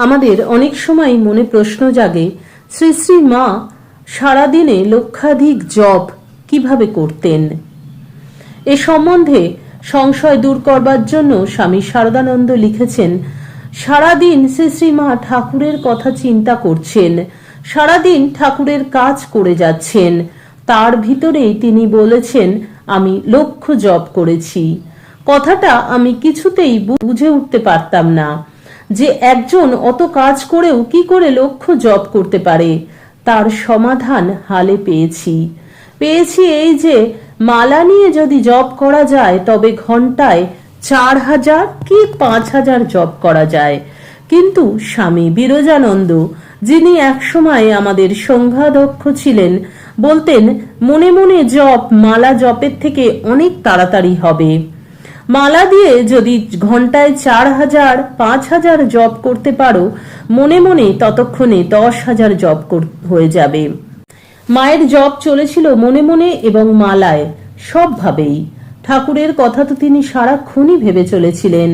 আমাদের অনেক সময় মনে প্রশ্ন জাগে, শ্রী শ্রী মা সারাদিনে লক্ষাধিক জপ কিভাবে করতেন। এ সম্বন্ধে সংশয় দূর করবার জন্য স্বামী শারদানন্দ লিখেছেন, সারাদিন শ্রী শ্রী মা ঠাকুরের কথা চিন্তা করছেন, সারাদিন ঠাকুরের কাজ করে যাচ্ছেন। তার ভিতরেই তিনি বলেছেন, আমি লক্ষ জপ করেছি। কথাটা আমি কিছুতেই বুঝে উঠতে পারতাম না যে একজন অত কাজ করেও কি করে লক্ষ জপ করতে পারে। তার সমাধান হালে পেয়েছি এই যে মালা নিয়ে যদি জপ করা যায় তবে ঘন্টায় 4000 কি 5000 জপ করা যায়। কিন্তু স্বামী বিরজানন্দ, যিনি একসময় আমাদের সংঘাধ্যক্ষ ছিলেন, বলতেন মনে মনে জপ মালা জপের থেকে অনেক তাড়াতাড়ি হবে। মালা দিয়ে যদি ঘন্টায় 4000 5000 জপ করতে পারো, মনে মনে ততক্ষণে 10,000 জপ হয়ে যাবে। মায়ের জপ চলেছিল মনে মনে এবং মালায়, সবভাবেই। ঠাকুরের কথা তো তিনি সারাক্ষণই ভেবে চলেছিলেন।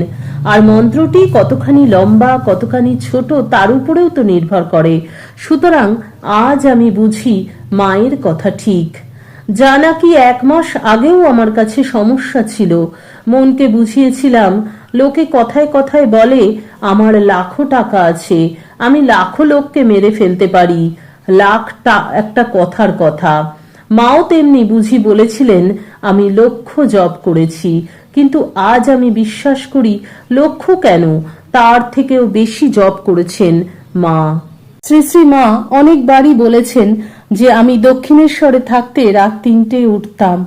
আর মন্ত্রটি কতখানি লম্বা কতখানি ছোট তার উপরেও তো নির্ভর করে। সুতরাং আজ আমি বুঝি মায়ের কথা ঠিক। যা নাকি 1 মাস আগেও আমার কাছে সমস্যা ছিল। মনকে বুঝিয়েছিলাম, লোকে কথায় কথায় বলে আমার লাখো টাকা আছে, আমি লাখো লোককে মেরে ফেলতে পারি, লাখটা একটা কথার কথা। মাও তেমনি বুঝি বলেছিলেন আমি লক্ষ জপ করেছি, কিন্তু আজ আমি বিশ্বাস করি লক্ষ কেন, তার থেকেও বেশি জপ করেছেন মা। শ্রী শ্রী মা অনেকবারই বলেছেন যে আমি দক্ষিণেশ্বরে থাকতে রাত 3টে উঠতাম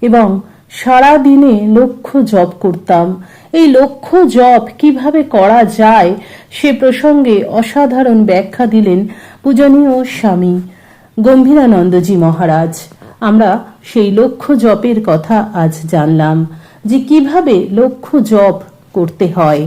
এবং সারা দিনে লক্ষ জপ করতাম। এই লক্ষ জপ কিভাবে করা যায় সে প্রসঙ্গে অসাধারণ ব্যাখ্যা দিলেন পূজনীয় স্বামী গম্ভীরানন্দজি মহারাজ। আমরা সেই লক্ষ জপের কথা আজ জানলাম যে কিভাবে লক্ষ জপ করতে হয়।